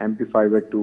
MP5A2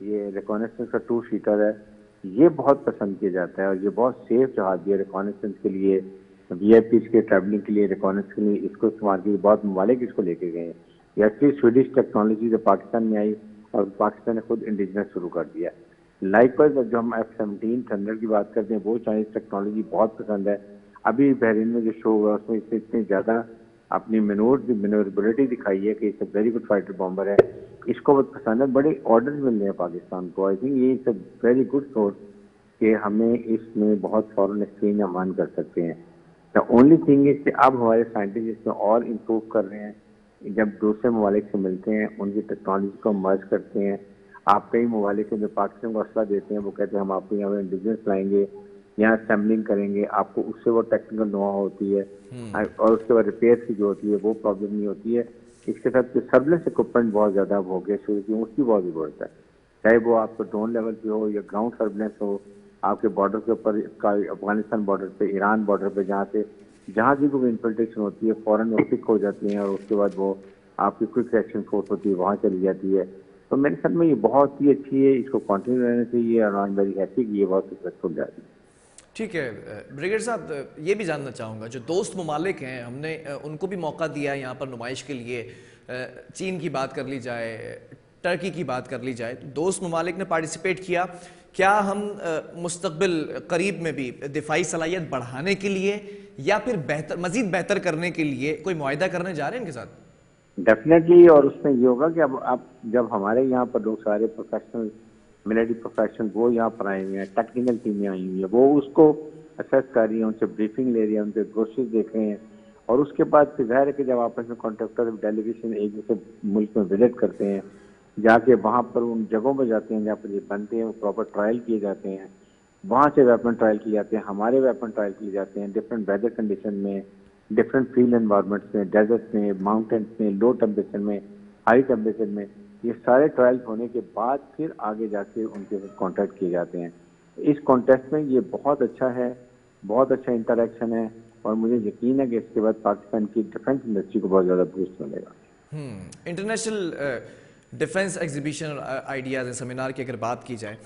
یہ ریکونیسنس کا 2 seater ہے، یہ بہت پسند کیا جاتا ہے اور یہ بہت سیف جہاز بھی ہے ریکونیسنس کے لیے، وی آئی پیز کے ٹریولنگ کے لیے، ریکونیسنس کے لیے اس کو استعمال کیا، بہت ممالک اس کو لے کے گئے ہیں. یہ ایکچولی سویڈش ٹیکنالوجی جو پاکستان میں آئی اور پاکستان نے خود انڈیجنس شروع کر دیا. لائک وائز جو ہم F-17 تھنڈر کی بات کرتے ہیں وہ چائنیز ٹیکنالوجی بہت پسند ہے. ابھی بحرین میں جو شو ہوا اس میں اس نے اتنی زیادہ اپنی مینوربلٹی دکھائی ہے کہ اس ویری گڈ فائٹر بامبر ہے، اس کو بہت پسند ہے. بڑے آرڈرز مل رہے ہیں پاکستان کو. آئی تھنک یہ ویری گڈ سورس کہ ہمیں اس میں بہت فورن ایکسچینج ہم مان کر سکتے ہیں. دا اونلی تھنگ از کہ اب ہمارے سائنٹسٹ اس میں اور امپروو کر رہے ہیں. جب دوسرے ممالک سے ملتے ہیں ان کی ٹیکنالوجی کو مرج کرتے ہیں. آپ کئی ممالک ہیں جو پاکستان کو اسلحہ دیتے ہیں، وہ کہتے ہیں ہم آپ کو یہاں بزنس لائیں گے، یہاں اسمبلنگ کریں گے، آپ کو اس سے وہ ٹیکنیکل نو ہوتی ہے اور اس کے بعد ریپیئر کی جو ہوتی ہے وہ پرابلم نہیں ہوتی ہے. اس کے ساتھ سرویلنس اکوپمنٹ بہت زیادہ ہو گیا شروع کی، اس کی بہت ضرورت ہے، چاہے وہ آپ کو ڈرون لیول پہ ہو یا گراؤنڈ سرویلنس ہو. آپ کے بارڈر کے اوپر افغانستان بارڈر پہ، ایران بارڈر پہ جہاں بھی کوئی انفلٹریشن ہوتی ہے فوراً وہ پک ہو جاتی ہیں اور اس کے بعد وہ آپ کی کوئک ایکشن فورس ہوتی ہے وہاں چلی جاتی ہے. تو میرے خیال میں یہ بہت ہی اچھی ہے، اس کو کنٹینیو رہنا چاہیے اور آئی ایم ویری ہیپی کہ یہ بہت سکسیسفل جا رہی ہے. ٹھیک ہے بریگیڈ صاحب، یہ بھی جاننا چاہوں گا جو دوست ممالک ہیں ہم نے ان کو بھی موقع دیا ہے یہاں پر نمائش کے لیے. چین کی بات کر لی جائے، ٹرکی کی بات کر لی جائے، دوست ممالک نے پارٹیسپیٹ کیا. کیا ہم مستقبل قریب میں بھی دفاعی صلاحیت بڑھانے کے لیے یا پھر مزید بہتر کرنے کے لیے کوئی معاہدہ کرنے جا رہے ہیں ان کے ساتھ؟ ڈیفینیٹلی. اور اس میں یہ ہوگا کہ اب جب ہمارے یہاں پر لوگ سارے پروفیشنل ملٹری پروفیشنل وہ یہاں پر آئے ہوئے ہیں، ٹیکنیکل ٹیمیں آئی ہوئی ہیں، وہ اس کو اسیس کر رہی ہیں، ان سے بریفنگ لے رہی ہیں، ان سے بروشرز دیکھ رہے ہیں. اور اس کے بعد پھر ظاہر ہے کہ جب آپس میں کانٹریکٹر ڈیلیگیشن ایک دوسرے ملک میں وزٹ کرتے ہیں، جا کے وہاں پر ان جگہوں پہ جاتے ہیں جہاں پر یہ بنتے ہیں، وہ پراپر ٹرائل کیے جاتے ہیں، وہاں سے ویپن ٹرائل کیے جاتے ہیں، ہمارے ویپن ٹرائل کیے جاتے ہیں ڈفرینٹ ویدر کنڈیشن میں، ڈفرینٹ فیلڈ انوائرمنٹس میں، ڈیزرٹ میں، ماؤنٹینس میں، لو ٹیمپریچر میں، ہائی ٹیمپریچر میں. یہ سارے ٹرائل ہونے کے بعد پھر آگے جا کے ان کے ساتھ کانٹیکٹ کیے جاتے ہیں. اس کانٹیکٹ میں یہ بہت اچھا ہے، بہت اچھا انٹریکشن ہے اور مجھے یقین ہے کہ اس کے بعد پاکستان کی ڈیفینس انڈسٹری کو بہت زیادہ بوسٹ ملے گا. انٹرنیشنل ڈیفنس ایگزیبیشن اور آئیڈیاز سیمینار کی اگر بات کی جائے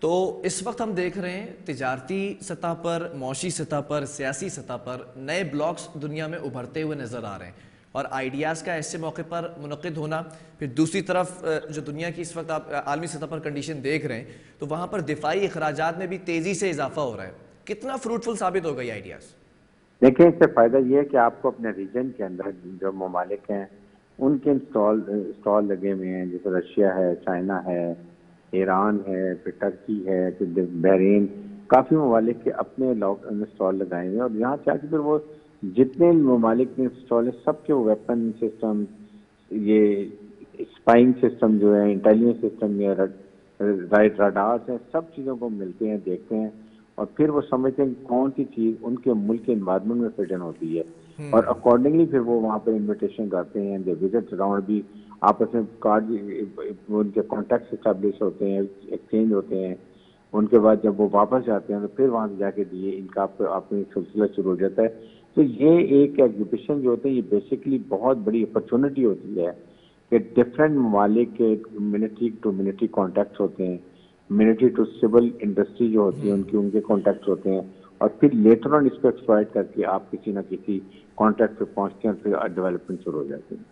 تو اس وقت ہم دیکھ رہے ہیں تجارتی سطح پر، معاشی سطح پر، سیاسی سطح پر نئے بلاکس دنیا میں ابھرتے ہوئے نظر آ رہے ہیں اور آئیڈیاز کا ایسے موقع پر منعقد ہونا. پھر دوسری طرف جو دنیا کی اس وقت آپ عالمی سطح پر کنڈیشن دیکھ رہے ہیں تو وہاں پر دفاعی اخراجات میں بھی تیزی سے اضافہ ہو رہا ہے. کتنا فروٹفل ثابت ہوگا یہ آئیڈیاز؟ دیکھیں، اس سے فائدہ یہ ہے کہ آپ کو اپنے ریجن کے اندر جو ممالک ہیں ان کے اسٹال لگے ہوئے ہیں، جیسے رشیا ہے، چائنا ہے، ایران ہے، پھر ٹرکی ہے، پھر بحرین، کافی ممالک کے اپنے اسٹال لگائے ہوئے ہیں. اور یہاں سے آ کے پھر وہ جتنے ممالک میں اسٹال ہیں سب کے ویپن سسٹم، یہ اسپائنگ سسٹم جو ہے، انٹیلیجنس سسٹم یا رائٹ راڈارس ہیں، سب چیزوں کو ملتے ہیں، دیکھتے ہیں اور پھر وہ سمجھتے ہیں کہ کون سی چیز ان کے ملک کے انوائرمنٹ میں فٹ ان ہوتی ہے اور اکارڈنگلی پھر وہ وہاں پہ انویٹیشن کرتے ہیں. وزٹ اراؤنڈ بھی آپس میں کارڈ ان کے کانٹیکٹ اسٹیبلش ہوتے ہیں، ایکسچینج ہوتے ہیں. ان کے بعد جب وہ واپس جاتے ہیں تو پھر وہاں سے جا کے دیے ان کا آپ میں سلسلہ شروع ہو جاتا ہے. تو یہ ایک ایگزیبیشن جو ہوتے ہیں یہ بیسکلی بہت بڑی اپرچونٹی ہوتی ہے کہ ڈفرینٹ ممالک کے ملٹری ٹو ملٹری کانٹیکٹس ہوتے ہیں، ملٹری ٹو سول انڈسٹری جو ہوتی ہے ان کے کانٹیکٹس ہوتے ہیں اور پھر لیٹر آن اس کو ایکسپلائٹ کر کے آپ کسی نہ کسی کانٹیکٹ پہ پہنچتے ہیں اور پھر ڈیولپمنٹ شروع ہو جاتی ہے.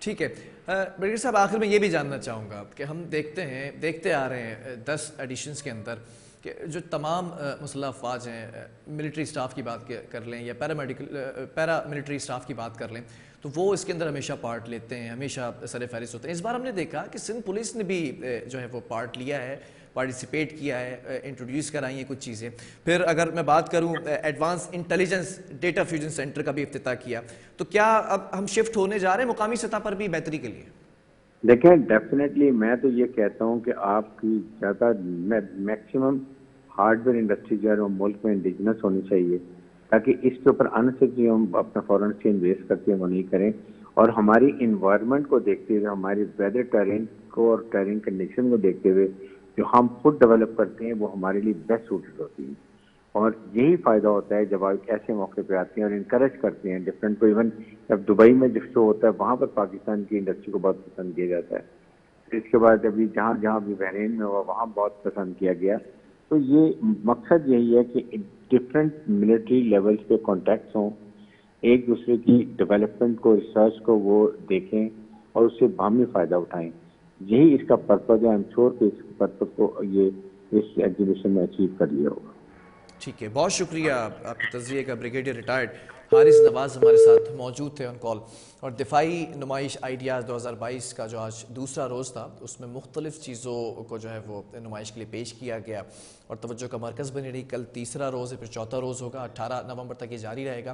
ٹھیک ہے بریگیڈ صاحب، آخر میں یہ بھی جاننا چاہوں گا کہ ہم دیکھتے آ رہے ہیں 10 ایڈیشنز کے اندر کہ جو تمام مسلح افواج ہیں، ملٹری سٹاف کی بات کر لیں یا پیرا ملٹری سٹاف کی بات کر لیں تو وہ اس کے اندر ہمیشہ پارٹ لیتے ہیں، ہمیشہ سر فہرست ہوتے ہیں. اس بار ہم نے دیکھا کہ سندھ پولیس نے بھی جو ہے وہ پارٹ لیا ہے، پارٹیسپیٹ کیا ہے، انٹروڈیوس کرائی ہیں کچھ چیزیں. پھر اگر میں بات کروں advance intelligence data fusion centre کا بھی افتتاح کیا. تو کیا اب ہم شفٹ ہونے جا رہے ہیں مقامی سطح پر بھی بہتری کے لیے؟ دیکھیں، ڈیفینیٹلی میں تو یہ کہتا ہوں کہ آپ کی زیادہ میکسیمم ہارڈ ویئر انڈسٹری جو ہے وہ ملک میں انڈیجنس ہونی چاہیے تاکہ اس کے اوپر انسٹری ہم اپنا فورن ایکسچینج ویسٹ کرتے ہیں وہ نہیں کریں اور ہماری انوائرمنٹ کو دیکھتے ہوئے، ہماری ویدر ٹیرین کو اور ٹیرین کنڈیشن کو دیکھتے ہوئے جو ہم خود ڈیولپ کرتے ہیں وہ ہمارے لیے بیسٹ سوٹڈ ہوتی ہیں. اور یہی فائدہ ہوتا ہے جب آپ ایسے موقع پہ آتے ہیں اور انکریج کرتے ہیں ڈفرینٹ کو. ایون جب دبئی میں جو شو ہوتا ہے وہاں پر پاکستان کی انڈسٹری کو بہت پسند کیا جاتا ہے. اس کے بعد ابھی جہاں جہاں بھی بحرین میں ہوا وہاں بہت پسند کیا گیا. تو یہ مقصد یہی ہے کہ ڈفرینٹ ملٹری لیولز پہ کانٹیکٹس ہوں, ایک دوسرے کی ڈیولپمنٹ کو, ریسرچ کو وہ دیکھیں اور اس سے باہمی فائدہ اٹھائیں. یہی اس کا پرپز ہے. آئی ایم شیور کہ اس پرپز کو یہ اس ایگزیبیشن میں اچیو کر لیا ہوگا. ٹھیک ہے, بہت شکریہ آپ کے تجزیے کا. بریگیڈیئر ریٹائرڈ حارث نواز ہمارے ساتھ موجود تھے آن کال. اور دفاعی نمائش آئیڈیاز 2022 کا جو آج دوسرا روز تھا, اس میں مختلف چیزوں کو جو ہے وہ نمائش کے لیے پیش کیا گیا اور توجہ کا مرکز بنی رہی. کل تیسرا روز ہے, پھر چوتھا روز ہوگا, 18 نومبر تک یہ جاری رہے گا.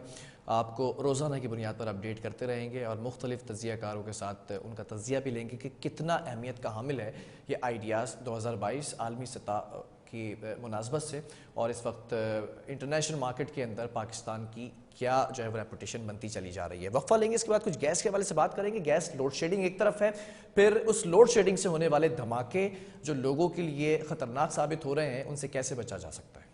آپ کو روزانہ کی بنیاد پر اپڈیٹ کرتے رہیں گے اور مختلف تجزیہ کاروں کے ساتھ ان کا تجزیہ بھی لیں گے کہ کتنا اہمیت کا حامل ہے یہ آئیڈیاز 2022 عالمی سطح کی مناسبت سے, اور اس وقت انٹرنیشنل مارکیٹ کے اندر پاکستان کی کیا جو ہے وہ ریپوٹیشن بنتی چلی جا رہی ہے. وقفہ لیں گے, اس کے بعد کچھ گیس کے حوالے سے بات کریں گے. گیس لوڈ شیڈنگ ایک طرف ہے, پھر اس لوڈ شیڈنگ سے ہونے والے دھماکے جو لوگوں کے لیے خطرناک ثابت ہو رہے ہیں, ان سے کیسے بچا جا سکتا ہے.